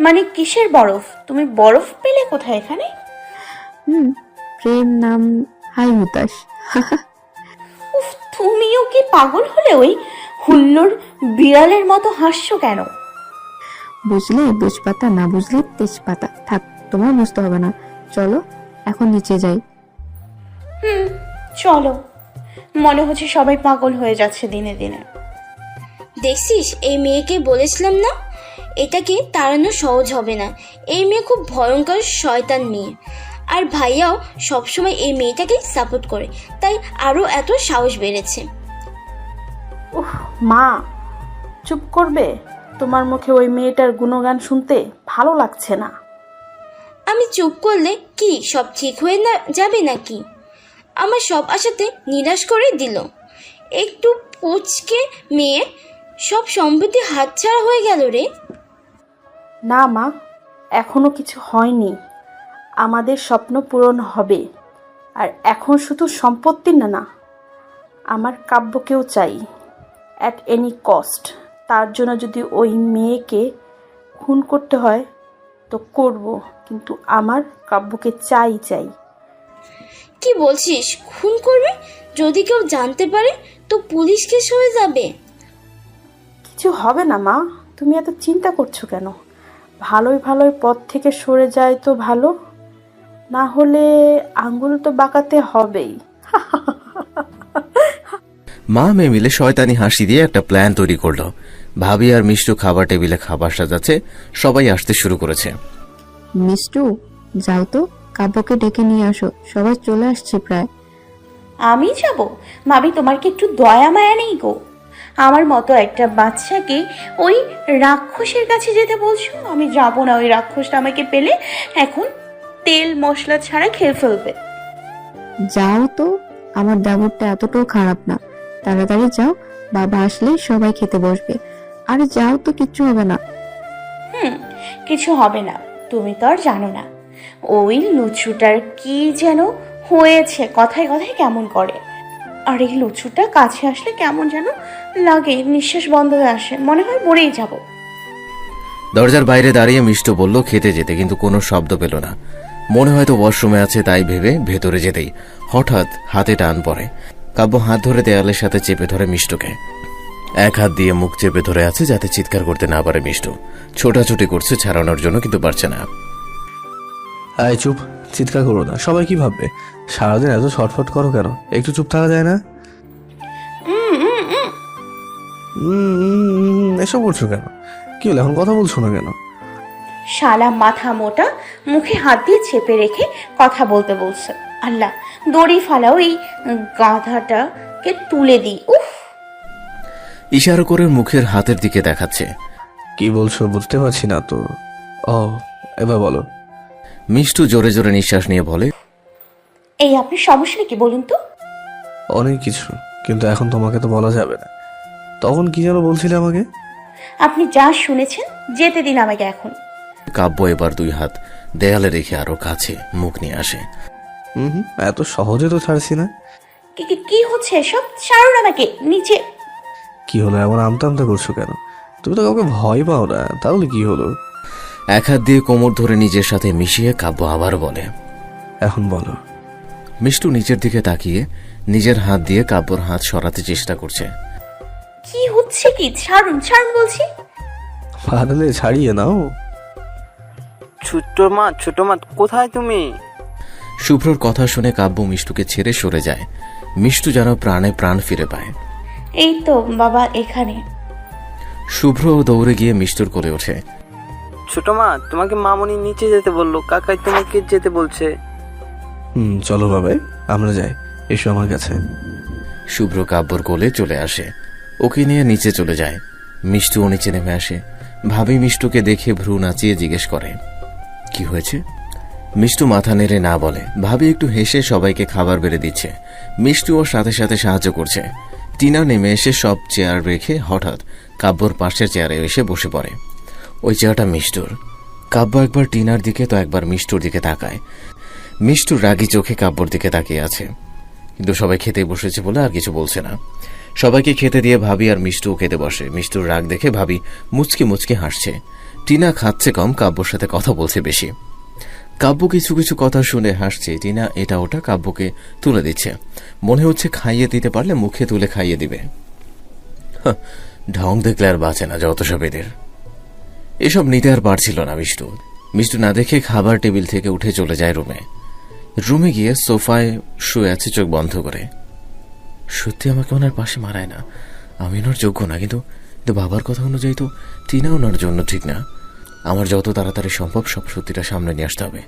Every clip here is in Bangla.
মানে কিসের বরফ? তুমি বরফ পেলে কোথায় এখানে? হুম, প্রেম নাম হাই হুতাশ। উফ, তুমিও কি পাগল হলে? ওই হুল্লোর বিড়ালের মতো হাসছো কেন? বুঝলে বুঝপাতা, না বুঝলে তেজপাতা। থাক, তোমার বুঝতে হবে না। চলো এখন নিচে যাই। হুম, চলো। মনে হচ্ছে সবাই পাগল হয়ে যাচ্ছে দিনে দিনে। দেখছিস, এই মেয়েকে বলেছিলাম না, এটাকে তাড়ানো সহজ হবে না। এই মেয়ে খুব ভয়ঙ্কর শয়তান মেয়ে। আর ভাইয়াও সবসময় এই মেয়েটাকে সাপোর্ট করে, তাই আরও এত সাহস বেড়েছে। উহ মা, চুপ করবে? তোমার মুখে ওই মেয়েটার গুণগান শুনতে ভালো লাগছে না। আমি চুপ করলে কি সব ঠিক হয়ে না যাবে নাকি? আমার সব আশাতে নিরাশ করে দিল। একটু পুচকে মেয়ে, সব সম্পত্তি হাতছাড়া হয়ে গেল রে। না মা, এখনো কিছু হয়নি। আমাদের স্বপ্ন পূরণ হবে। আর এখন শুধু সম্পত্তি না, না, আমার কাব্যকেও চাই, অ্যাট এনি কস্ট। তার জন্য যদি ওই মেয়েকে খুন করতে হয় তো করব, কিন্তু আমার কাব্যকে চাই চাই। কি বলছিস? খুন করবে? যদি কেউ জানতে পারে তো পুলিশ কেস হয়ে যাবে। কিছু হবে না মা, তুমি এত চিন্তা করছো কেন? ভালোই ভালোই পথ থেকে সরে যায় তো ভালো, না হলে আঙ্গুল তো বাঁকাতে হবেই। মা মেয়ে মিলে শয়তানি হাসি দিয়ে একটা প্ল্যান তৈরি করলো। ভাবি আর মিষ্টু খাবার টেবিলে খাবার সাজাচ্ছে, সবাই আসতে শুরু করেছে। মিষ্টু, যাও তো, কাব্যকে ডেকে নিয়ে আসো, সবাই চলে আসছে প্রায়। আমি যাব? ভাবি, তোমার কি একটু দয়া মায়া নেই গো? আমার মতো একটা বাচ্চাকে ওই রাক্ষসের কাছে যেতে বলছো? আমি যাব না। ওই রাক্ষসটা আমাকে পেলে এখন তেল মশলা ছাড়া খেয়ে ফেলবে। যাও তো, আমার দেবরটা এতটাও খারাপ না। তাড়াতাড়ি যাও, বাবা আসলে সবাই খেতে বসবে। আরে যাও তো, কিচ্ছু হবে না। কিছু হবে না। তুমি তো আর জানো না ওই লুচুটার কি যেন হয়েছে, কথায় কথায় কেমন করে। আর এই লুচুটা কাছে আসলে কেমন যেন লাগে, নিঃশ্বাস বন্ধ হয়ে আসে, মনে হয় মরেই যাব। দরজার বাইরে দাঁড়িয়ে মিষ্টু বলল খেতে যেতে, কিন্তু কোনো শব্দ পেল না। মনে হয়তো ওয়াশরুমে আছে, তাই ভেবে ভেতরে যেতেই হঠাৎ হাতে টান পড়ে। কাব্য হাত ধরে দেয়ালের সাথে চেপে ধরে মিষ্টুকে। এক হাত দিয়ে মুখ চেপে ধরে আছে যাতে চিৎকার করতে না পারে মিষ্টু। ছোটাছুটি করছে ছাড়ানোর জন্য, কিন্তু পারছে না। আয় চুপ, চিৎকার করো না, সবাই কি ভাববে? সারাদিন এত ছটফট করো কেন? একটু চুপ থাকা যায় না? এসব করছো কেন? কি হলো, এখন কথা বলছো না কেন? শালা মাথা মোটা, মুখে হাত দিয়ে চেপে রেখে কথা বলতে বলছে। আল্লাহ, দড়ি ফালাও, এই গাধাটাকে তুলে দিই। উফ! ইশারা করে মুখের হাতের দিকে দেখাচ্ছে। কি বলছো বুঝতে পারছি না তো। ও, এবার বলো। মিষ্টু জোরে জোরে নিঃশ্বাস নিয়ে বলে, এই আপনার সমস্যা কি বলুন তো? অনেক কিছু, কিন্তু এখন তোমাকে তো বলা যাবে না। তখন কি যেন বলছিলে আমাকে? আপনি যা শুনেছেন যেতে দিন আমাকে এখন। কাব্য এবার দুই হাত দেয়ালে রেখে আরো কাছে মুখ নিয়ে আসে। এত সহজে তো ছাড়ছি না। কি হচ্ছে সব? ছাড়ুন আমাকে, নিচে। কি হলো, এমন আমতা আমতা করছো কেন? তুমি তো কাউকে ভয় পাও না, তাহলে কি হলো? এক হাত দিয়ে কোমর ধরে নিজের সাথে মিশিয়ে কাব্য আবার বলে, এখন বলো। মিষ্টু নিচের দিকে তাকিয়ে নিজের হাত দিয়ে কাব্যর হাত সরাতে চেষ্টা করছে। কি হচ্ছে কি? ছাড়ুন, ছাড়ুন বলছি। পারলে ছাড়িয়ে নাও। ছোট মা কোথায় তুমি? শুভ্রর কথা শুনে কাব্য মিষ্টুকে ছেড়ে সরে যায়। মিষ্টু যেন প্রাণে প্রাণ ফিরে পায়। এই তো বাবা এখানে। শুভ্র দৌড়ে গিয়ে মিষ্টুর কোলে ওঠে। ছোট মা, তোমাকে মামনি নিচে যেতে বললো, কাকাই তোমাকে যেতে বলছে। চলো বাবাই, আমরা যাই, এসো আমার কাছে। শুভ্র কাব্যর কোলে চলে আসে, ওকে নিয়ে নিচে চলে যায়। মিষ্টুও নিচে নেমে আসে। ভাবি মিষ্টুকে দেখে ভ্রু নাচিয়ে জিজ্ঞেস করে, কি হয়েছে? মিষ্টু মাথা নেড়ে না বলে। ভাবি একটু হেসে সবাইকে খাবার বেড়ে দিচ্ছে। মিষ্টু ওর সাথে সাথে সাহায্য করছে। টিনা নেমে এসে সব চেয়ার রেখে হঠাৎ কাব্যর পাশের চেয়ারে এসে বসে পড়ে। ওই চেয়ারটা মিষ্টুর। কাব্য একবার টিনার দিকে তো একবার মিষ্টুর দিকে তাকায়। মিষ্টু রাগী চোখে কাব্যর দিকে তাকিয়ে আছে, কিন্তু সবাই খেতে বসেছে বলে আর কিছু বলছে না। সবাইকে খেতে দিয়ে ভাবি আর মিষ্টুও খেতে বসে। মিষ্টুর রাগ দেখে ভাবি মুচকি মুচকি হাসছে। টিনা খাচ্ছে কম, কাব্যর সাথে কথা বলছে বেশি। কাব্য কিছু কিছু কথা শুনে হাসছে। টিনা এটা ওটা কাব্যকে তুলে দিচ্ছে, মনে হচ্ছে খাইয়ে দিতে পারলে মুখে তুলে খাইয়ে দিবে। ঢং দেখলে আর বাঁচে না যত সব এদের। এসব নিতে আর পারছিল না মিষ্টু। মিষ্টু না দেখে খাবার টেবিল থেকে উঠে চলে যায় রুমে গিয়ে সোফায় শুয়ে আছে চোখ বন্ধ করে। সত্যি আমাকে ওনার পাশে মারায় না, আমি ওনার যোগ্য না, কিন্তু বাবার কথা অনুযায়ী তো টিনা ওনার জন্য ঠিক না। আমার যত তাড়াতাড়ি সম্ভব সব সত্যিটা সামনে নিয়ে আসতে হবে,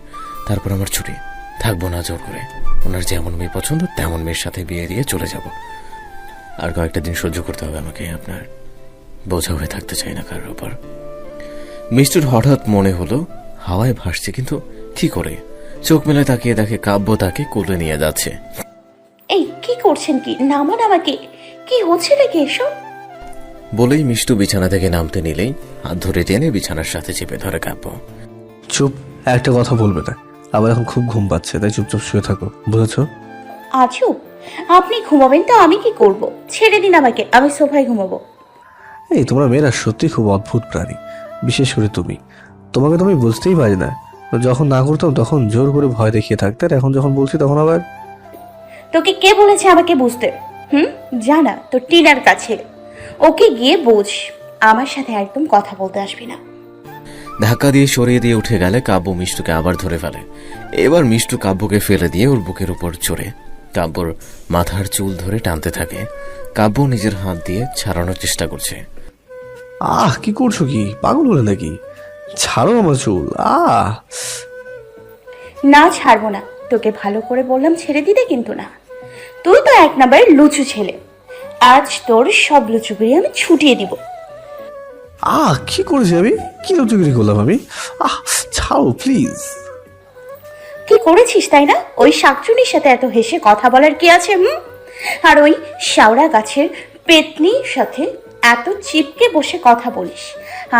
তারপর আমার ছুটি। থাকবো না জোর করে, ওনার যেমন মেয়ে পছন্দ তেমন মেয়ের সাথে বিয়ে দিয়ে চলে যাব। আর কয়েকটা দিন সহ্য করতে হবে আমাকে, আপনার বোঝা হয়ে থাকতে চাই না কারোর ওপর। মিস্টার হঠাৎ মনে হলো হাওয়ায় ভাসছে, কিন্তু কি করে? চোখ মেলে তাকিয়ে দেখে কাব্য তাকে কোলে নিয়ে যাচ্ছে। এই কি করছেন? কি নামান আমাকে, কি হচ্ছে নাকি এসব? বলেই মিষ্টু বিছানা থেকে নামতে নিলেই হাত ধরে টেনে বিছানার সাথে চেপে ধরে কাব্য। চুপ, একটা কথা বলবে না। আবার এখন খুব ঘুম পাচ্ছে, তাই চুপচাপ শুয়ে থাকো, বুঝেছো? আজও আপনি ঘুমাবেন তো আমি কি করব? ছেড়ে দিন আমাকে, আমি সোফায় ঘুমাবো। এই তোমরা মেয়েরা সত্যি খুব অদ্ভুত প্রাণী, বিশেষ করে তুমি। তোমাকে তো আমি বুঝতেই পারি না। যখন না করতাম তখন জোর করে ভয় দেখিয়ে থাকতে, আর এখন যখন বলছি তখন আবার। তোকে কে বলেছে আমাকে বুঝতে? জানা তো টিনার কাছে, ওকে গিয়ে বোঝ। আমার সাথে একদম কথা বলতে আসবি না। ধাক্কা দিয়ে সরিয়ে দিয়ে উঠে গেলে কাব্য মিষ্টুকে আবার ধরে ফেলে। এবার মিষ্টু কাব্যকে ফেলে দিয়ে ওর বুকের উপর চড়ে কাব্যর মাথার চুল ধরে টানতে থাকে। কাব্য নিজের হাত দিয়ে ছাড়ানোর চেষ্টা করছে। কি করছো? কি পাগল হলে নাকি? ছাড়ো আমার চুল। না ছাড়বো না, তোকে ভালো করে বললাম ছেড়ে দিতে, কিন্তু না। তুই তো এক নাম্বারের লুচু ছেলে, আজ তোর সব লুচুগুলি আমি ছুটিয়ে দিব। কি করেছি আমি? কি লুচুগিরি করলাম আমি? ছাড়ো প্লিজ। কি করেছিস তাই না? ওই শাকচুনির সাথে এত হেসে কথা বলার কি আছে? আর ওই শাওড়া গাছের পেতনির সাথে এত চিপকে বসে কথা বলিস,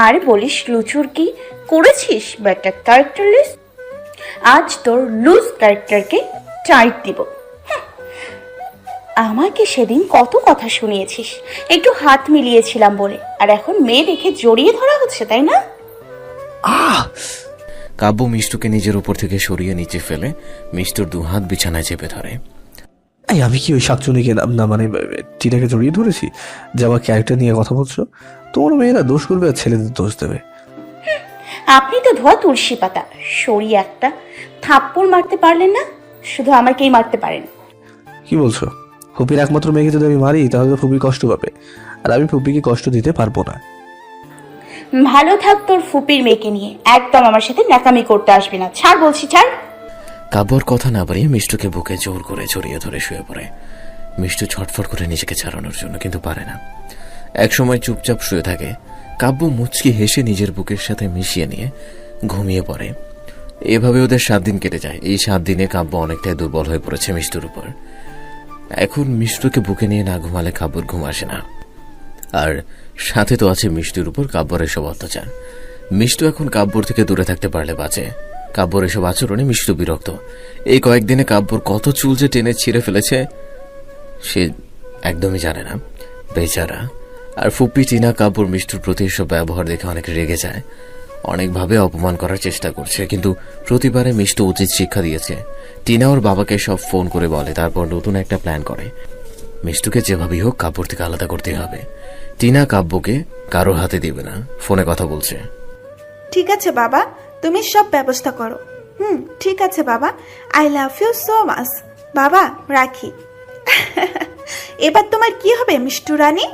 আর বলিস লুচুর কি করেছিস? একটা ক্যারেক্টারলেস। আজ তোর লুজ ক্যারেক্টারকে টাইট দিব। আমাকে সেদিন কত কথা শুনিয়েছিস, একটু হাত মিলিয়েছিলাম বলে, আর এখন মেয়ে দেখে জড়িয়ে ধরা হচ্ছে তাই না? কাব্য মিষ্টুকে নিজের উপর থেকে সরিয়ে নিচে ফেলে মিষ্টুর দুহাত বিছানায় চেপে ধরে। আমি কি ওই শাকচুনিকে না মানে টিনাকে জড়িয়ে ধরেছি যে আমার ক্যারেক্টার নিয়ে কথা বলছো? তোমার মেয়েরা দোষ করবে আর ছেলেদের দোষ দেবে। আপনি তো ধোয়া তুলসী পাতা, সরিয়ে একটা থাপ্পড় মারতে পারলেন না, শুধু আমাকেই মারতে পারেন। কি বলছো? ফুপির একমাত্র মেয়েকে যদি আমি মারি তাহলে তো ফুপি কষ্ট পাবে, আর আমি ফুপিকে কষ্ট দিতে পারবো না। ভালো থাক তোর ফুপির মেয়েকে নিয়ে, একদম আমার সাথে ন্যাকামি করতে আসবি না। ছাড় বলছি, ছাড়। কাব্যর কথা না বাড়িয়ে মিষ্টুকে বুকে জোর করে জড়িয়ে ধরে শুয়ে পড়ে। মিষ্টু ছটফট করে নিজেকে ছাড়ানোর জন্য, কিন্তু পারে না। একসময় চুপচাপ শুয়ে থাকে। কাব্য মুচকি হেসে নিজের বুকের সাথে মিশিয়ে নিয়ে ঘুমিয়ে পড়ে। এভাবে ওদের 7 দিন কেটে যায়। এই 7 দিনে কাব্য অনেকটাই দুর্বল হয়ে পড়েছে মিষ্টুর উপর। এখন মিষ্টুকে বুকে নিয়ে না ঘুমালে কাব্যর ঘুম আসে না, আর সাথে তো আছে মিষ্টুর উপর কাব্যর এসব অত্যাচার। মিষ্টু এখন কাব্যর থেকে দূরে থাকতে পারলে বাঁচে। কাব্যর এসব আচরণে মিষ্টু বিরক্ত। এই কয়েকদিনে কাব্যর কত চুল যে টেনে ছিঁড়ে ফেলেছে সে একদমই জানে না, বেচারা। আর ফুপি টিনা কাব্যর মিষ্টুর প্রতি এসব ব্যবহার দেখে অনেক রেগে যায়, অনেকভাবে অপমান করার চেষ্টা করছে, কিন্তু প্রতিবারে মিষ্টু উচিত শিক্ষা দিয়েছে। টিনা ওর বাবাকে সব ফোন করে বলে, তারপর নতুন একটা প্ল্যান করে। মিষ্টুকে যেভাবেই হোক কাব্যর থেকে আলাদা করতে হবে। টিনা কাব্যকে কারো হাতে দিবে না, ফোনে কথা বলছে। ঠিক আছে বাবা, তুমি সব ব্যবস্থা করো। ঠিক আছে বাবা, I love you so much. বাবা রাখি। এবার তোমার কি হবে মিষ্টু রানী?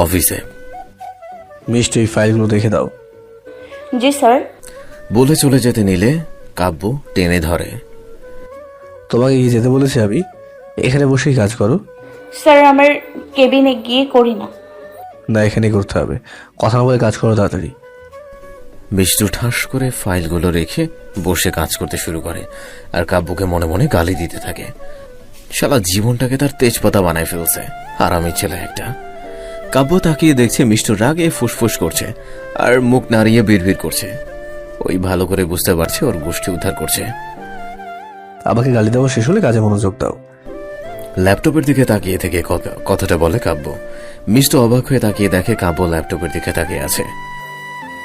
অফিসে মিষ্টি এই ফাইলগুলো দেখে দাও। জি স্যার। বলে চলে যেতে নিলে কাব্য টেনে ধরে। তোমাকে কি যেতে বলেছি আমি? এখানে বসেই কাজ করো। স্যার আমার কেবিনে গিয়ে করি না। না, এখানেই করতে হবে। কথা না বলে কাজ করো তাড়াতাড়ি। মিষ্টু ঠাস করে ফাইলগুলো রেখে বসে কাজ করতে শুরু করে, আর কাব্যকে মনে মনে গালি দিতে থাকে। শালা জীবনটাকে তার তেজপাতা বানায় ফেলছে, আরামি ছেলে একটা। কাব্য তাকিয়ে দেখছে মিষ্টুর রাগে ফুসফুস করছে আর মুখ নাড়িয়ে বিড়বিড় করছে। ওই ভালো করে বুঝতে পারছে ওর গোষ্ঠী উদ্ধার করছে। আমাকে গালি দেওয়া শেষ হলে কাজে মনোযোগ দাও। ল্যাপটপের দিকে তাকিয়ে থেকে কথাটা বলে কাব্য। মিষ্টু অবাক হয়ে তাকিয়ে দেখে কাব্য ল্যাপটপের দিকে তাকিয়ে আছে।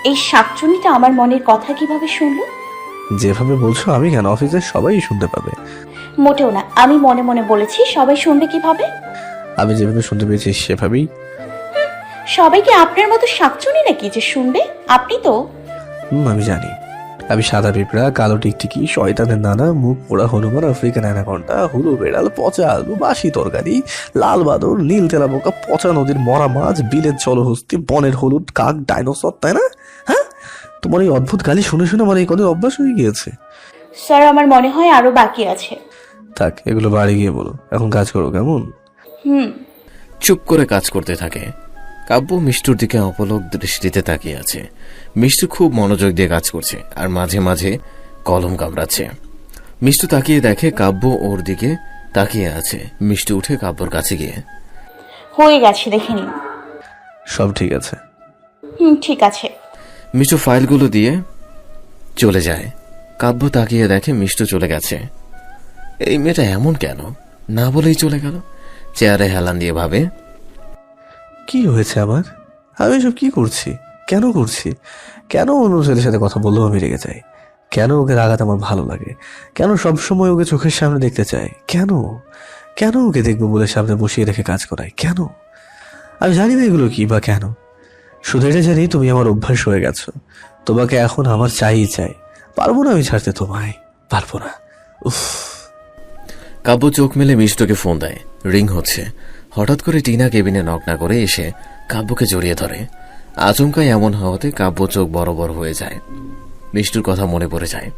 এই শাকচুনিটা আমার মনের কথা কিভাবে শুনলো? যেভাবে বলছো আমি কেন, অফিসের সবাই শুনতে পাবে। মোটেও না, আমি মনে মনে বলেছি। সবাই শুনবে কিভাবে? আমি যেভাবে শুনতে পেয়েছি সেভাবেই। সবাই কি আপনার মতো শাকচুনি নাকি যে শুনবে? আপনি তো আমি জানি। আমি সাদা পিঁপড়া, কালো টিকটিকি, শয়তানের নানা, মুখ পোড়া হনুমান, আফ্রিকান অ্যানাকন্ডা, হুলু বেড়াল, পচা আলু, বাসি তরকারি, লাল বাদর, নীল তেলাপোকা, পচা নদীর মরা মাছ, বিলের জলহস্তি, বনের হলুদ কাক, ডাইনোসর, তাই না? হ্যাঁ, তোমার এই অদ্ভুত গালি শুনে শুনে আমার এই কদিন অভ্যাস হয়ে গিয়েছে। স্যার, আমার মনে হয় আরো বাকি আছে। থাক, এগুলো বাড়ি গিয়ে বলো। এখন কাজ করো কেমন? চুপ করে কাজ করতে থাকে। কাব্য মিষ্টুর দিকে অপলক দৃষ্টিতে তাকিয়ে আছে। মিষ্টু খুব মনোযোগ দিয়ে কাজ করছে আর মাঝে মাঝে কলম কামড়াচ্ছে। মিষ্টু তাকিয়ে দেখে কাব্য ওর দিকে তাকিয়ে আছে। মিষ্টু উঠে কাব্যর কাছে গিয়ে, হয়ে গেছে, দেখে নিন। সব ঠিক আছে। ঠিক আছে। মিষ্টু ফাইলগুলো দিয়ে চলে যায়। কাব্য তাকিয়ে দেখে মিষ্টু চলে গেছে। এই মেয়েটা এমন কেন, না বলেই চলে গেল। চেয়ারে হেলান দিয়ে ভাবে, কি হয়েছে আমার? আমি এসব কি করছি, কেন করছি? কেন অন্য ছেলের সাথে কথা বললেও আমি রেগে যাই? কেন ওকে রাগাতে আমার ভালো লাগে? কেন সবসময় ওকে চোখের সামনে দেখতে চাই? কেন কেন ওকে দেখবো বলে সামনে বসিয়ে রেখে কাজ করাই? কেন? আমি জানি না এগুলো কি বা কেন। শুধু এটা জানি তুমি আমার অভ্যাস হয়ে গেছো। তোমাকে এখন আমার চাই। পারবো না আমি ছাড়তে তোমায়, পারবো না। উফ। কাব্য চোখ মেলে মিষ্টুকে ফোন দেয়। রিং হচ্ছে। হঠাৎ করে টিনা কেবিনে নক না করে এসে কাব্যকে জড়িয়ে ধরে। আচমকাই এমন হওয়াতে কাব্য চোখ বড় বড় হয়ে যায়। মিষ্টুর কথা মনে পড়ে যায়।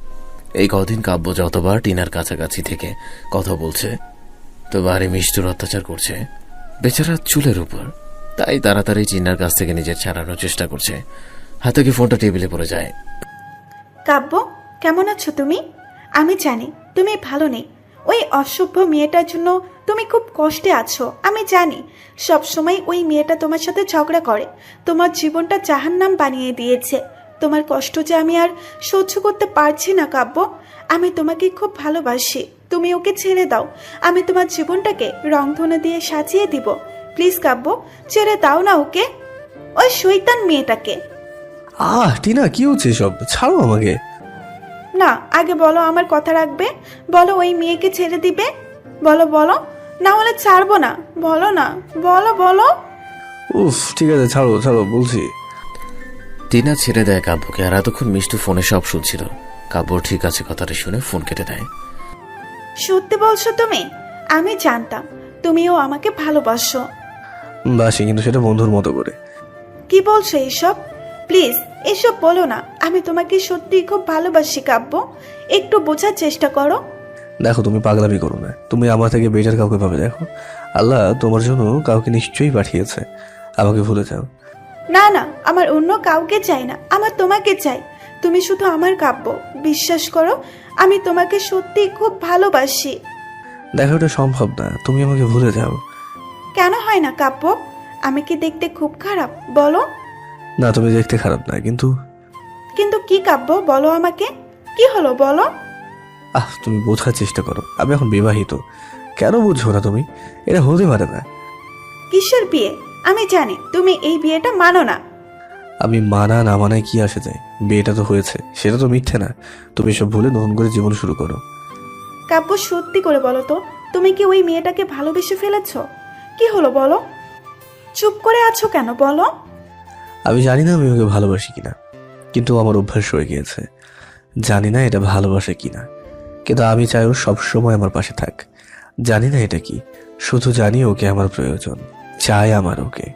এই কদিন কাব্য যতবার টিনার কাছাকাছি থেকে কথা বলছে ততবারই মিষ্টুর অত্যাচার করছে বেচারা চুলের উপর। তাই তাড়াতাড়ি টিনার কাছ থেকে নিজের ছাড়ানোর চেষ্টা করছে। হাতে কি ফোনটা টেবিলে পড়ে যায়। কাব্য, কেমন আছো তুমি? আমি জানি তুমি ভালো নেই। ওই অসভ্য মেয়েটার জন্য তুমি খুব কষ্টে আছো। আমি জানি সব সময় ওই মেয়েটা তোমার সাথে ঝগড়া করে, তোমার জীবনটা জাহান্নাম বানিয়ে দিয়েছে। তোমার কষ্ট যে আমি আর সহ্য করতে পারছি না কাব্য। আমি তোমাকে খুব ভালোবাসি, তুমি ওকে ছেড়ে দাও। আমি তোমার জীবনটাকে রংধনু দিয়ে সাজিয়ে দিব। প্লিজ কাব্য, ছেড়ে দাও না ওকে, ওই শয়তান মেয়েটাকে। টিনা, কি হচ্ছে সব? ছাড়ো আমাকে। না, আগে বলো আমার কথা রাখবে। বলো ওই মেয়েকে ছেড়ে দিবে। বলো বলো, না হলে ছাড়বো না। বলো না, বলো বলো। উফ, ঠিক আছে, ছাড়ো ছাড়ো বলছি। টিনা ছেড়ে দেয় কাব্যকে। আর এতক্ষণ মিষ্টু ফোনে সব শুনছিল। কাব্য ঠিক আছে কথাটা শুনে ফোন কেটে দেয়। সত্যি বলছো তুমি? আমি জানতাম তুমিও আমাকে ভালোবাসো। বাসি, কিন্তু সেটা বন্ধুর মতো করে। কি বলছো এসব? প্লিজ এসব বলো না। আমি তোমাকে সত্যি খুব ভালোবাসি কাব্য, একটু বোঝার চেষ্টা করো। দেখো, তুমি পাগলামি করো না। তুমি আমার থেকে বেটার কাউকে পাবে। দেখো, আল্লাহ তোমার জন্য কাউকে নিশ্চয়ই পাঠিয়েছে। আমাকে ভুলে যাও। না না, আমার অন্য কাউকে চাই না, আমার তোমাকে চাই। তুমি শুধু আমার কাব্য, বিশ্বাস করো আমি তোমাকে সত্যি খুব ভালোবাসি। দেখো, এটা সম্ভব না। তুমি আমাকে ভুলে যাও। কেন হয় না কাব্য? আমি কি দেখতে খুব খারাপ বলো? না, তুমি দেখতে খারাপ না, কিন্তু কিন্তু কি কাব্য, বলো আমাকে কি হলো বলো। তুমি বোঝার চেষ্টা করো। আমি এখন বিবাহিত। কেন বুঝছো না তুমি? এটা হতে পারে না। কিসের বিয়ে? আমি জানি তুমি এই বিয়েটা মানো না। আমি মানা না মানায় কি আসে যায়? বিয়েটা তো হয়েছে, সেটা তো মিথ্যে না। তুমি সব ভুলে নতুন করে জীবন শুরু করো। কাব্য, সত্যি করে বলো তো, তুমি কি ওই মেয়েটাকে ভালোবেসে ফেলেছ? কি হলো বলো? চুপ করে আছো কেন বলো? আমি জানি না আমি ওকে ভালোবাসি কিনা, কিন্তু আমার অভ্যাস হয়ে গিয়েছে। জানি না এটা ভালোবাসে কিনা, কিন্তু আমি চাই ও সবসময় আমার পাশে থাক। জানি না এটা কি, শুধু জানি ওকে আমার প্রয়োজন। চাই আমার ওকে।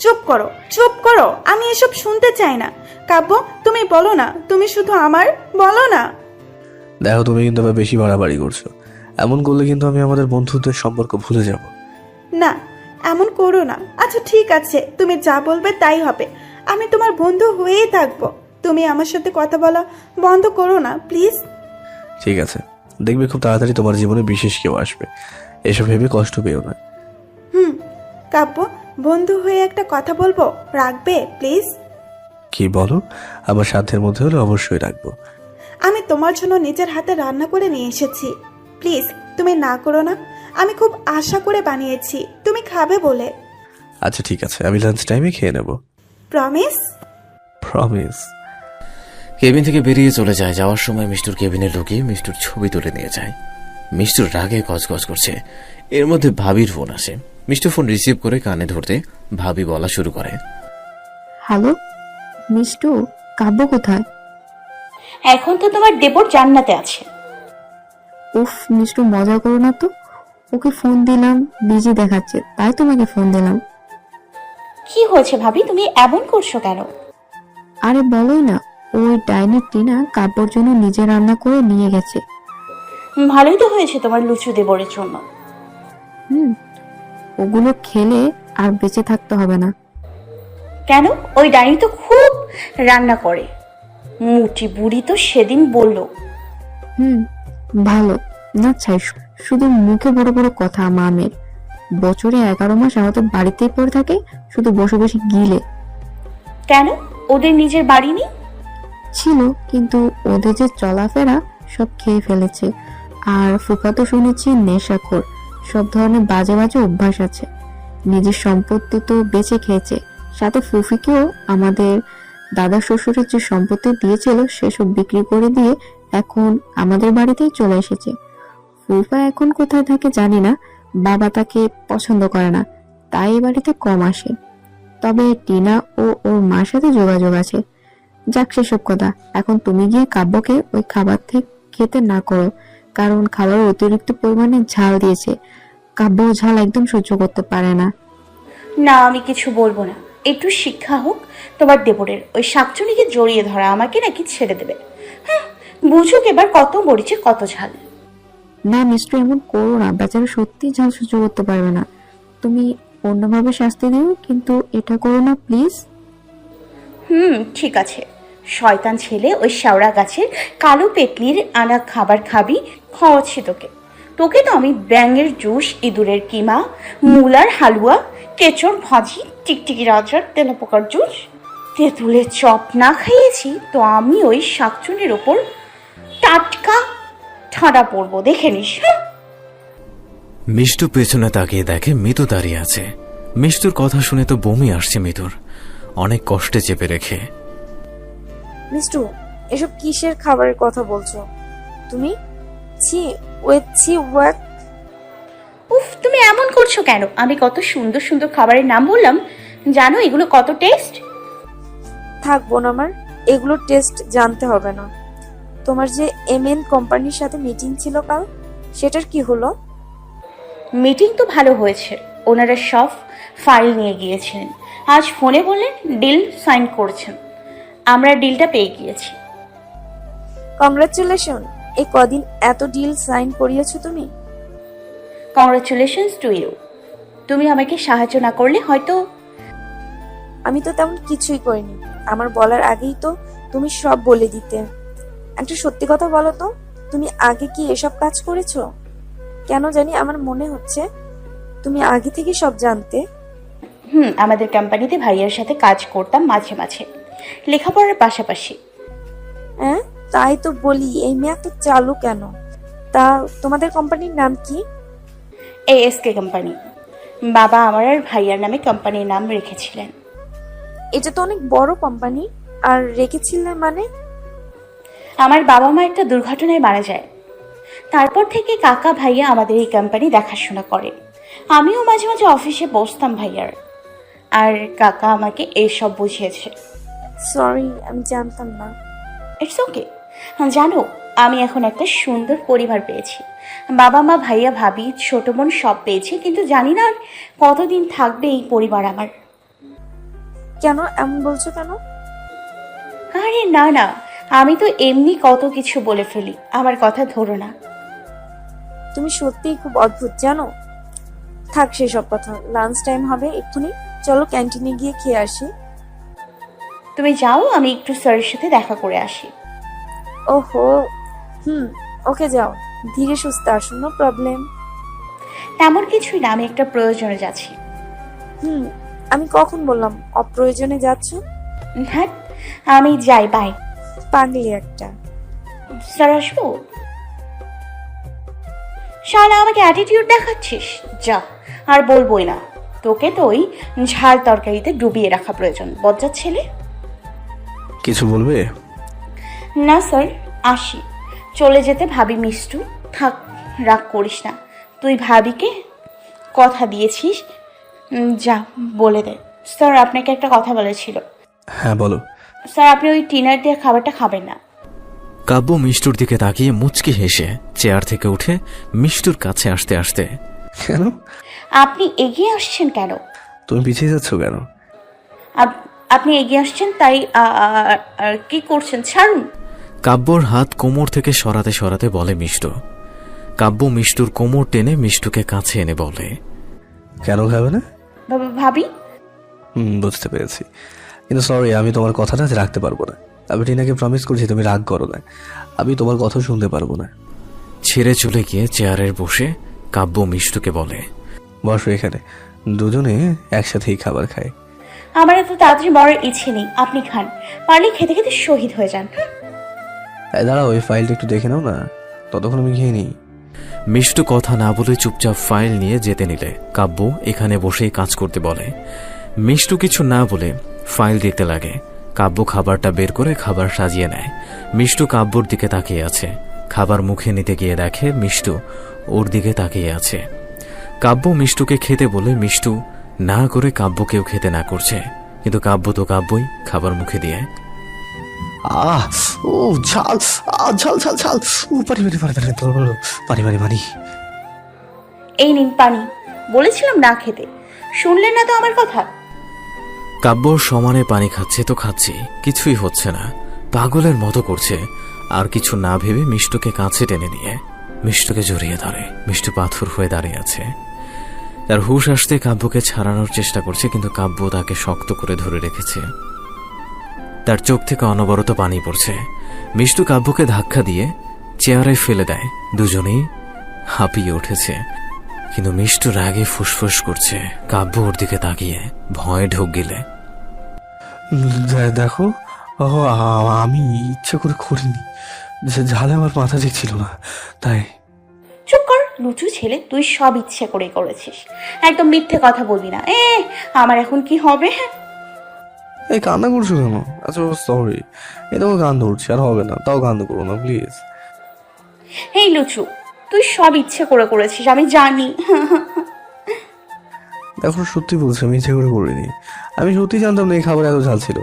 চুপ করো, চুপ করো, আমি এসব শুনতে চাই না। কাব্য, তুমি বলো না, তুমি শুধু আমার বলো না। দেখো, তুমি কিন্তু আবার বেশি বাড়াবাড়ি করছো। এমন করলে কিন্তু আমি আমাদের বন্ধুত্বের সম্পর্ক ভুলে যাব। না, এমন করো না। আচ্ছা ঠিক আছে, তুমি যা বলবে তাই হবে। আমি তোমার বন্ধু হয়েই থাকবো। তুমি আমার সাথে কথা বলা বন্ধ করো না প্লিজ। ঠিক আছে, দেখবে খুব তাড়াতাড়ি তোমার জীবনে বিশেষ কেউ আসবে। এসব ভেবে কষ্ট পেও না। কাব্য, বন্ধু হয়ে একটা কথা বলবো, রাখবে প্লিজ? কি বলো? আমার সাধ্যের মধ্যে হলে অবশ্যই রাখবো। আমি তোমার জন্য নিজের হাতে রান্না করে নিয়ে এসেছি। প্লিজ তুমি না করো না। আমি খুব আশা করে বানিয়েছি, তুমি খাবে বলে। আচ্ছা ঠিক আছে, আমি লাঞ্চ টাইমে খেয়ে নেব। প্রমিস? প্রমিস। কেবিন থেকে বেরিয়ে চলে যায়। যাওয়ার সময় মিষ্টুর কেবিনে ঢুকিয়ে মিষ্টুর ছবি তুলে নিয়ে যায়। মিষ্টুর রাগে গজগজ করছে। এর মধ্যে ভাবির ফোন আসে। মিষ্টু ফোন রিসিভ করে কানে ধরতে ভাবি বলা শুরু করে, হ্যালো মিষ্টু, কাব্য কোথায়? এখন তো তোমার দেবর জান্নাতে আছে। উফ মিষ্টু, মজা করো না তো। ওকে ফোন দিলাম, বিজি দেখাচ্ছে, তাই তোমাকে ফোন দিলাম। কি হয়েছে ভাবি, তুমি এমন করছো কেন? আরে বলোই না, ওই ডাইনি টিনা কাব্যর জন্য নিজে রান্না করে নিয়ে গেছে। ভালোই তো হয়েছে তোমার লুচু দেবরের জন্য। ওগুলো খেলে আর বেঁচে থাকতে হবে না। কেন? ওই ডাইনি তো খুব রান্না করে। মুটি বুড়ি তো সেদিন বলল। ভালো না চাই, শুধু মুখে বড় বড় কথা। মামের বছরে 11 মাস আমাদের বাড়িতেই পড়ে থাকে, শুধু বসে বসে গিলে। কেন? ওদের নিজের বাড়ি নেই? ছিল, কিন্তু ওদের যে চলাফেরা সব খেয়ে ফেলেছে। আর ফুফা তো শুনেছি নেশাখোর, সব ধরনের বাজে বাজে অভ্যাস আছে। নিজের সম্পত্তি তো বেঁচে খেয়েছে, সাথে ফুফিকেও আমাদের দাদা শ্বশুরের যে সম্পত্তি দিয়েছিল সেসব বিক্রি করে দিয়ে এখন আমাদের বাড়িতেই চলে এসেছে। ফুফা এখন কোথায় থাকে জানি না, বাবা তাকে পছন্দ করে না, তাই এই বাড়িতে কম আসে। তবে টিনা ও ওর মার সাথে যোগাযোগ আছে। যাক সেসব কথা, এখন তুমি গিয়ে কাব্যকে ওই খাবার থেকে খেতে না করো, কারণ খাবারের অতিরিক্ত পরিমাণে ঝাল দিয়েছে। কাব্য ঝাল একদম সহ্য করতে পারে না। না, আমি কিছু বলবো না। একটু শিক্ষা হোক তোমার দেবরের। ওই শাকচুনিকে জড়িয়ে ধরা আমাকে নাকি ছেড়ে দেবে। হ্যাঁ, বুঝুক এবার কত মরিচে কত ঝাল। না মিস্টার, এমন করো না, বেচারা সত্যি ঝাল সহ্য করতে পারবে না। তুমি অন্যভাবে শাস্তি দিও, কিন্তু এটা করো না প্লিজ। ঠিক আছে। শয়তান ছেলে, ওই শেওড়া গাছের কালো পেতলির আনা খাবার খাবি, খাওয়াচ্ছি তোকে। তোকে তো আমি ব্যাঙের জুস, ইঁদুরের কিমা, মূলার হালুয়া, কেচড় ভাজি, টিকটিকির আচার, তেলাপোকার জুস, তেঁতুলের চপ না খাইয়েছি তো আমি ওই শাকচুনির ওপর টাটকা ঠাঁড়া পড়বো, দেখে নিস। মিষ্টু পেছনে তাকিয়ে দেখে মিতু দাঁড়িয়ে আছে। মিষ্টুর কথা শুনে তো বমি আসছে মিতুর, অনেক কষ্টে চেপে রেখে। মিষ্টু, এসব কিসের খাবারের কথা বলছো তুমি? ছি, ছি, ওয়াক। উফ, তুমি এমন করছো কেন? আমি কত সুন্দর সুন্দর খাবারের নাম বললাম, জানো এগুলো কত টেস্ট? থাকবো না, আমার এগুলো টেস্ট জানতে হবে না। তোমার যে এমএন কোম্পানির সাথে মিটিং ছিল কাল, সেটার কি হলো? মিটিং তো ভালো হয়েছে, ওনারা সব ফাইল নিয়ে গিয়েছিলেন। আজ ফোনে বললেন ডিল সাইন করেছেন। আমরা ডিলটা পেয়ে গিয়েছি। কংগ্রাচুলেশন, এই কদিন এত ডিল সাইন করিয়েছো তুমি। Congratulations to you. তুমি আমাকে সাহায্য না করলে হয়তো। আমি তো তেমন কিছুই করিনি, আমার বলার আগেই তো তুমি সব বলে দিতে। একটা সত্যি কথা বলো তো, তুমি আগে কি এসব কাজ করেছো? কেন জানি আমার মনে হচ্ছে তুমি আগে থেকে সব জানতে। আমাদের কোম্পানিতে ভাইয়ার সাথে কাজ করতাম মাঝে মাঝে, লেখাপড়ার পাশাপাশি। হ্যাঁ, তাই তো বলি এই মেয়ে এত চালু কেন। তা তোমাদের কোম্পানির নাম কি? ASK company. বাবা আমার আর ভাইয়ার নামে কোম্পানির নাম রেখেছিলেন। এটা তো অনেক বড় কোম্পানি। আর রেখেছিলে মানে? আমার বাবা মা একটা দুর্ঘটনায় মারা যায়, তারপর থেকে কাকা ভাইয়া আমাদের এই কোম্পানি দেখাশোনা করে। আমিও মাঝে মাঝে অফিসে বসতাম ভাইয়ার, আর কাকা আমাকে এইসব বুঝিয়েছে। সরি, আমি জানতাম না। It's okay. জানো, আমি এখন একটা সুন্দর পরিবার পেয়েছি। বাবা মা, ভাইয়া, ভাবি, ছোট বোন সব পেয়েছি, কিন্তু জানি না আর কতদিন থাকবে এই পরিবার আমার। কেন এমন বলছো কেন? আরে না না, আমি তো এমনি কত কিছু বলে ফেলি, আমার কথা ধরো না। তুমি সত্যিই খুব অদ্ভুত জানো। থাক সেসব কথা, লাঞ্চ টাইম হবে এক্ষুনি, চলো ক্যান্টিনে গিয়ে খেয়ে আসি। তুমি যাও, আমি একটু স্যারের সাথে দেখা করে আসি। ওহো, ওকে যাও, ধীরে সুস্থে আসুন, নো প্রবলেম। তেমন কিছুই না, আমি একটা প্রয়োজনে যাচ্ছি। আমি কখন বললাম অপ্রয়োজনে যাচ্ছ? হ্যাঁ, আমি যাই, বাই। পাগলি একটা। স্যার আসবো? শালা আমাকে অ্যাটিটিউড দেখাচ্ছিস, যা, আর বলবোই না। তোকে তো ওই ঝাল তরকারিতে ডুবিয়ে রাখা প্রয়োজন, বজ্জাত ছেলে। কিছু বলবে? না স্যার, আসি। চলে যেতে ভাবি মিষ্টু। থাক, রাগ করিস না। তুই ভাবিকে কথা দিয়েছিস, যা বলে দে। স্যার, আপনাকে একটা কথা বলেছিল। হ্যাঁ বলো। স্যার, আপনি ওই টিনার দিয়ে খাবারটা খাবেন না। কাব্য মিষ্টুর দিকে তাকিয়ে মুচকি হেসে চেয়ার থেকে উঠে মিষ্টুর কাছে আসতে আসতে, কেন? আপনি এগিয়ে আসছেন কেন? তুমি পিছিয়ে যাচ্ছ কেন? আপনি এগিয়ে আসছেন তাই আর কি করছেন? ছাড়ুন। কাব্যর হাত কোমর থেকে সরাতে সরাতে বলে মিষ্টু। কাব্য মিষ্টুর কোমর টেনে মিষ্টুকে কাছে এনে বলে, কেন খাবে না? ভাবি। বুঝতে পেরেছি, কিন্তু সরি, আমি তোমার কথাটা আজ রাখতে পারবো না। আমি টিনাকে প্রমিস করছি, তুমি রাগ করো না। আমি তোমার কথা শুনতে পারবো না। ছেড়ে চলে গিয়ে চেয়ারে বসে কাব্য মিষ্টুকে বলে, বসো এখানে, দুজনে একসাথেই খাবার খাই। আমার এত তাড়াতাড়ি মরার ইচ্ছে নেই, আপনি খান। পারলে খেতে খেতে শহীদ হয়ে যান। দাঁড়াও, ওই ফাইলটা একটু দেখে নাও না, ততক্ষণ আমি খেয়ে নিই। মিষ্টু কথা না বলে চুপচাপ ফাইল নিয়ে যেতে নিলে কাব্য এখানে বসেই কাজ করতে বলে। মিষ্টু কিছু না বলে ফাইল দেখতে লাগে। কাব্য খাবারটা বের করে খাবার সাজিয়ে নেয়। মিষ্টু কাব্যর দিকে তাকিয়ে আছে। খাবার মুখে নিতে গিয়ে দেখে মিষ্টু ওর দিকে তাকিয়ে আছে। কাব্য মিষ্টুকে খেতে বলে মিষ্টু না করে কাব্যকেও খেতে না করছে, কিন্তু কাব্য তো কাব্যই খাবার মুখে দিয়ে। ও ঝাল, ঝাল ঝাল ঝাল, ও পানি পানি পানি পানি পানি পানি পানি। এই নিন পানি। বলেছিলাম না খেতে, শুনলেন না তো আমার কথা। কাব্য সমানে পানি খাচ্ছে তো খাচ্ছি, কিছুই হচ্ছে না, পাগলের মতো করছে। আর কিছু না ভেবে মিষ্টুকে কাছে টেনে নিয়ে মিষ্টুকে জড়িয়ে ধরে। মিষ্টু পাথর হয়ে দাঁড়িয়ে আছে। তার হুঁশ আসতে কাব্যকে ছাড়ানোর চেষ্টা করছে, কিন্তু কাব্য তাকে শক্ত করে ধরে রেখেছে। তার চোখ থেকে অনবরত পানি পড়ছে। মিষ্টু কাব্যকে ধাক্কা দিয়ে চেয়ারে ফেলে দেয়। দুজনেই হাঁপিয়ে উঠেছে, কিন্তু মিষ্টু রাগে ফুসফুস করছে। কাব্য ওর দিকে তাকিয়ে ভয়ে ঢোক গেলে, দেখো, আমি ইচ্ছে করে করিনি, ঝালে আমার মাথা ঠিক ছিল না, তাই। চুপ কর লুচু ছেলে, তুই সব ইচ্ছে করে করেছিস। একদম মিথ্যে কথা বলবি না। আমার এখন কি হবে? এই কান্না করছো কেন? আচ্ছা সরি, এই তোমাকে কান ধরছি, আর হবে না, তাও কান্না করো না প্লিজ। এই লুচু, তুই সব ইচ্ছে করে করেছিস, আমি জানি। দেখো সত্যি বলছি, আমি ইচ্ছে করে করিনি। আমি সত্যি জানতাম না এই খাবার এত ঝাল ছিল।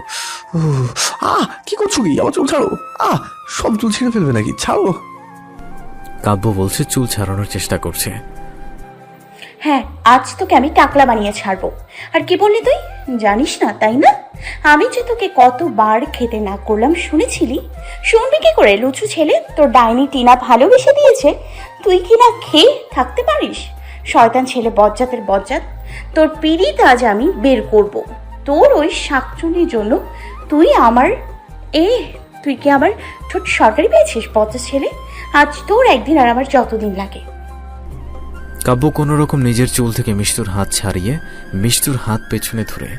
কি করছো কি? আমার চুল ছাড়ো। সব চুল ছিঁড়ে ফেলবে নাকি? ছাড়ো। কাব্য বলছে চুল ছাড়ানোর চেষ্টা করছে। হ্যাঁ, আজ তোকে আমি টাকলা বানিয়ে ছাড়বো। আর কি বললি তুই? জানিস না তাই না? আমি যে তোকে কতবার খেতে না করলাম শুনেছিলি? শুনবি কি করে লুচু ছেলে? তোর ডাইনি টিনা ভালোবেসে দিয়েছে, তুই কি না খেয়ে থাকতে পারিস? শয়তান ছেলে, বজ্জাতের বজ্জাত। তোর পিড়িত আজ আমি বের করব। তোর ওই শাকচুনির জন্য তুই কি আমার ছোট সরকারি পেয়েছিস? বজ্জাত ছেলে, আজ তোর একদিন আর আমার যতদিন লাগে। কাব্য কোন রকম নিজের চুল থেকে মিষ্টুর হাত ছাড়িয়ে মিষ্টুর হাত পেছনে ধরে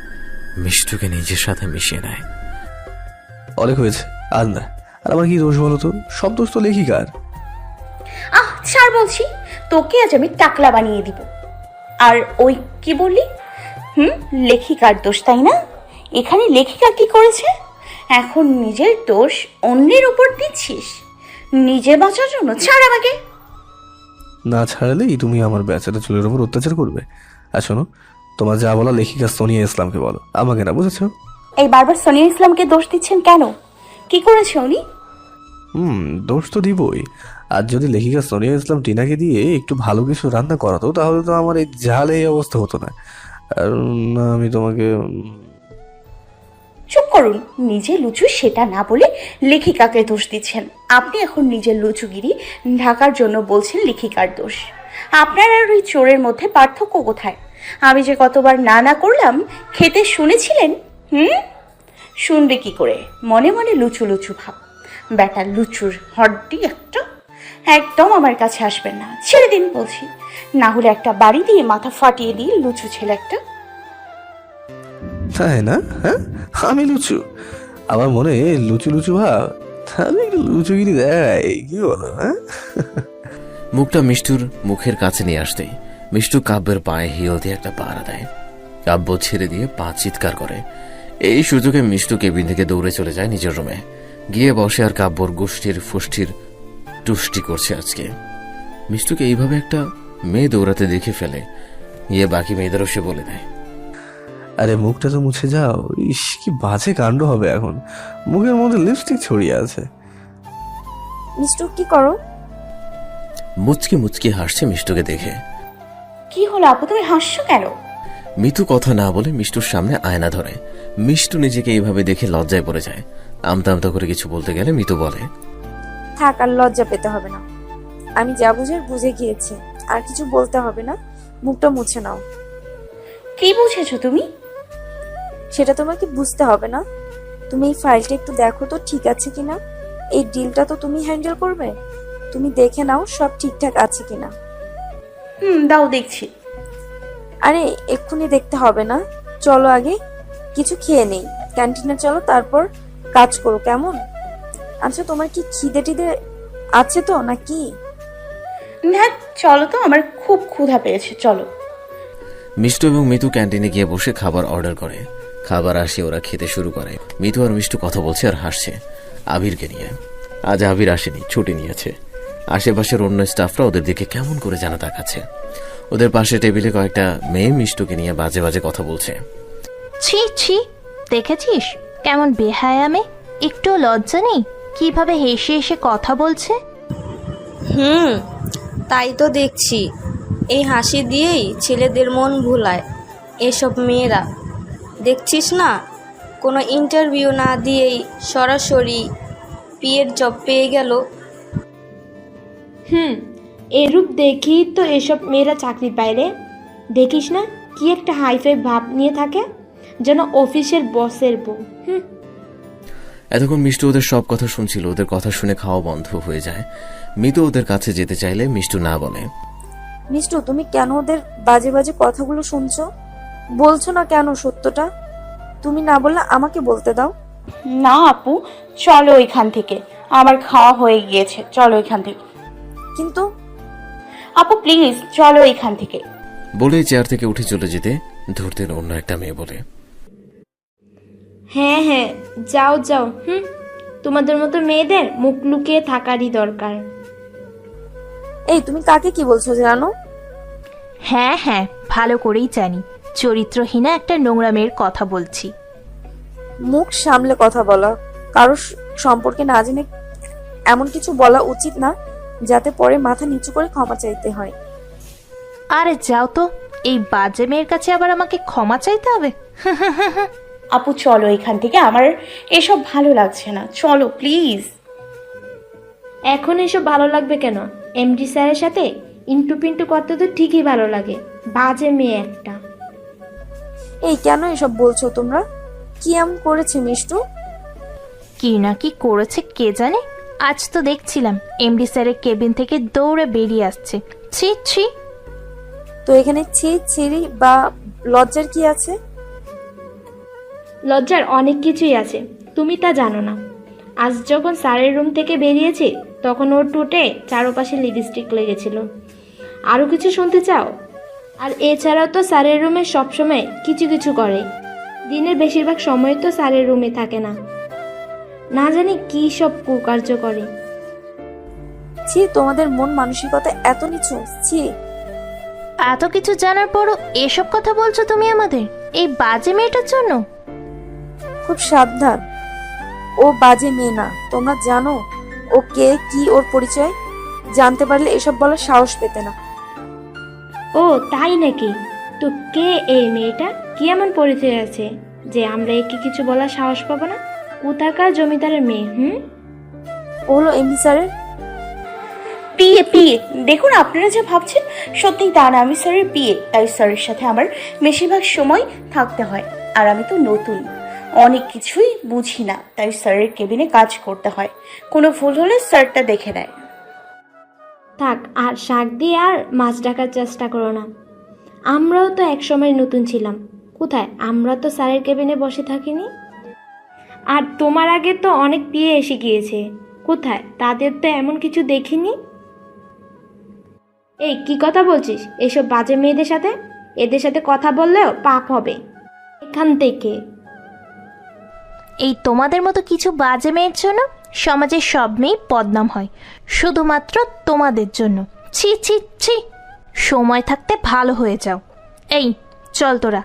মিষ্টুকে নিজের সাথে মিশিয়ে নেয়। অনেক হয়েছে, আর না। আর আমার কি দোষ বলো তো? সব দোষ তো লেখিকার। ছাড় বলছি, তোকে আজ আমি টাকলা বানিয়ে দিব। আর ওই কি বললি? লেখিকার দোষ তাই না? এখানে লেখিকা কি করেছে? এখন নিজের দোষ অন্যের উপর দিচ্ছিস নিজে বাঁচার জন্য। ছাড় আমাকে। না ছাড়লেই তুমি আমার বেচারা চুলের উপর অত্যাচার করবে। আর শোনো, তোমার যা বলা লেখিকা সোনিয়া ইসলামকে বলো, আমাকে না, বুঝেছো? এই বারবার সোনিয়া ইসলামকে দোষ দিচ্ছেন কেন? কি করেছে উনি? দোষ তো দিবই। আর যদি লেখিকা সোনিয়া ইসলাম টিনাকে দিয়ে একটু ভালো কিছু রান্না করাতো, তাহলে তো আমার এই ঝাল এই অবস্থা হতো না। আর না, আমি তোমাকে। চুপ করুন। নিজে লুচু সেটা না বলে লেখিকাকে দোষ দিচ্ছেন। আপনি এখন নিজের লুচুগিরি ঢাকার জন্য বলছেন লেখিকার দোষ। আপনার আর ওই চোরের মধ্যে পার্থক্য কোথায়? আমি যে কতবার না করলাম খেতে শুনেছিলেন? শুনবে কি করে? মনে মনে লুচু লুচু ভাব। বেটা লুচুর হড্ডি একটা। একদম আমার কাছে আসবেন না, ছেড়ে দিন বলছি। না হলে একটা বাড়ি দিয়ে মাথা ফাটিয়ে দিই লুচু ছেলে একটা। তাই না? হ্যাঁ, আমি লুচু? আমার মনে লুচু লুচু ভাব, তাহলে একটু লুচুগিরি দেয়, কি বলো? হ্যাঁ, মুখটা মিষ্টুর মুখের কাছে নিয়ে আসতেই মিষ্টু কাব্যের পায়ে হিল দিয়ে একটা পাহারা দেয়। কাব্য ছেড়ে দিয়ে পা চিৎকার করে। এই সুযোগে মিষ্টু কেবিন থেকে দৌড়ে চলে যায় নিজের রুমে, গিয়ে বসে আর কাব্যর গোষ্ঠীর ফুষ্টির তুষ্টি করছে আজকে। মিষ্টুকে এইভাবে একটা মেয়ে দৌড়াতে দেখে ফেলে, গিয়ে বাকি মেয়েদেরও সে বলে দেয়, আরে মুখটা তো মুছে যাও। ইস, কি বাজে কাণ্ড হবে এখন। মুখের মধ্যে লিপস্টিক ছড়িয়ে আছে। মিষ্টু কি করো? মুচকি মুচকি হাসছে মিষ্টুকে দেখে। কি হলো আপু, তুমি হাসছো কেন? মিতু কথা না বলে মিষ্টুর সামনে আয়না ধরে। মিষ্টু নিজেকে এইভাবে দেখে লজ্জায় পড়ে যায়। আমতা আমতা করে কিছু বলতে গেলে মিতু বলে, থাক, আর লজ্জা পেতে হবে না। আমি যা বুঝার বুঝে গিয়েছি, আর কিছু বলতে হবে না। মুখটা মুছে নাও। কি বুঝেছো তুমি? সেটা তোমাকে বুঝতে হবে না। তুমি এই ফাইলটা একটু দেখো তো ঠিক আছে কিনা। এই ডিলটা তো তুমি হ্যান্ডেল করবে। তুমি দেখে নাও সব ঠিকঠাক আছে কিনা। দাও দেখছি। আরে এক্ষুনি দেখতে হবে না, চলো আগে কিছু খেয়ে নেই। ক্যান্টিনে চলো, তারপর কাজ করো, কেমন? আচ্ছা, তোমার কি খিদে টিদে আছে তো নাকি? না চলো তো, আমার খুব ক্ষুধা পেয়েছে, চলো। মিষ্টু এবং মিতু ক্যান্টিনে গিয়ে বসে খাবার অর্ডার করে। খাবার আসে, ওরা খেতে শুরু করে। মিতু আর মিষ্টু কথা বলছে আর হাসছে আবিরকে নিয়ে। আজ আবির আসেনি, ছুটি নিয়েছে। আশেপাশের অন্য স্টাফরা ওদের দিকে কেমন করে যেন তাকাচ্ছে। ওদের পাশে টেবিলে কয়েকটা মেয়ে মিষ্টুকে নিয়ে বাজে বাজে কথা বলছে। ছি ছি, দেখেছিস কেমন বেহায়া মেয়ে, একটু লজ্জা নেই, কিভাবে হেসে হেসে কথা বলছে। তাই তো দেখছি, এই হাসি দিয়েই ছেলেদের মন ভুলায় এসব মেয়েরা। দেখছিস না, কোনো ইন্টারভিউ না দিয়েই সরাসরি পিএর জব পেয়ে গেল। এরূপ দেখি তো এসব মেয়েরা চাকরি পায় রে। দেখিস না কি একটা হাইফাই ভাব নিয়ে থাকে, যেন অফিসের বসের বউ। এতক্ষণ মিষ্টু ওদের সব কথা শুনছিল। ওদের কথা শুনে খাওয়া বন্ধ হয়ে যায়। মিতু ওদের কাছে যেতে চাইলে মিষ্টু না বলে। মিষ্টু, তুমি কেন ওদের বাজে বাজে কথাগুলো শুনছো? বলছো না কেন সত্যটা? তুমি না বললে আমাকে বলতে দাও। না আপু, চলো এখান থেকে, আমার খাওয়া হয়ে গিয়েছে, চলো এখান থেকে। কিন্তু আপু প্লিজ চলো এখান থেকে। বলে চেয়ার থেকে উঠে চলে যেতে ধরতেন অন্য একটা মেয়ে বলে, হ্যাঁ হ্যাঁ, যাও যাও। তোমাদের মতো মেয়েদের মুখ লুকিয়ে থাকারই দরকার। এই, তুমি কাকে কি বলছো জানো? হ্যাঁ হ্যাঁ, ভালো করেই জানি, চরিত্রহীনা একটা নোংরা মেয়ের কথা বলছি। মুখ সামলে কথা বলা। কারোর সম্পর্কে না জেনে এমন কিছু বলা উচিত না যাতে পরে মাথা নিচু করে ক্ষমা চাইতে হয়। আরে যাও তো, এই বাজে মেয়ের কাছে আবার আমাকে ক্ষমা চাইতে হবে? আপু চলো এখান থেকে, আমার এসব ভালো লাগছে না, চলো প্লিজ। এখন এসব ভালো লাগবে কেন? এমডি স্যারের সাথে ইন্টু পিন্টু করতে তো ঠিকই ভালো লাগে। বাজে মেয়ে একটা। এই, কেন এসব বলছো তোমরা? কি এমন করেছে মিষ্টু? কি না কি করেছে কে জানে। আজ তো দেখছিলাম এমডি স্যারের কেবিন থেকে দৌড়ে বেরিয়ে আসছে। ছি ছি। তো এখানে ছি ছিরি বা লজ্জার কি আছে? লজ্জার অনেক কিছুই আছে, তুমি তা জানো না। আজ যখন স্যারের রুম থেকে বেরিয়েছে তখন ওর ঠোঁটে চারপাশে লিপস্টিক লেগেছিল। আরও কিছু শুনতে চাও? আর এছাড়াও তো স্যারের রুমে সবসময় কিছু কিছু করে। দিনের বেশিরভাগ সময় তো স্যারের রুমে থাকে না, না জানি কী সব কুকার্য করে। ছি, তোমাদের মন মানসিকতা এত নিচু। ছি। এত কিছু জানার পরও এসব কথা বলছো তুমি আমাদের এই বাজে মেয়েটার জন্য? খুব সাবধান, ও বাজে মেয়ে না। তোমরা জানো ও কে, কি ওর পরিচয়? জানতে পারলে এসব বলার সাহস পেতে না। ও তাই নাকি? তো কে এই মেয়েটা? কি এমন পরিচয় আছে যে আমরা একে কিছু বলার সাহস পাবো না? কোথাকার জমিদারের মেয়ে? ও হলো এমডি স্যারের পিএ। পিএ দেখুন, আপনারা যে ভাবছেন সত্যিই তা না, আমি স্যারের পিএ। তাই স্যারের সাথে আমার বেশিরভাগ সময় থাকতে হয়। আর আমি তো নতুন, অনেক কিছুই বুঝি না, তাই স্যারের কেবিনে কাজ করতে হয়। কোনো ভুল হলে স্যারটা দেখে নেয়। থাক, আর শাক দিয়ে আর মাছ ডাকার চেষ্টা করো না। আমরাও তো একসময় নতুন ছিলাম। কোথায়? আমরা তো স্যারের কেবিনে বসে থাকিনি। আর তোমার আগে তো অনেক পিএ এসে গিয়েছে, কোথায়? তাদের তো এমন কিছু দেখিনি। এই কি কথা বলছিস এসব বাজে মেয়েদের সাথে? এদের সাথে কথা বললেও পাপ হবে। এখান থেকে। এই তোমাদের মতো কিছু বাজে মেয়ের জন্য সমাজের সব মেয়ে বদনাম হয়, শুধুমাত্র তোমাদের জন্য। ছি ছি ছি, সময় থাকতে ভালো হয়ে যাও। এই চল তোরা।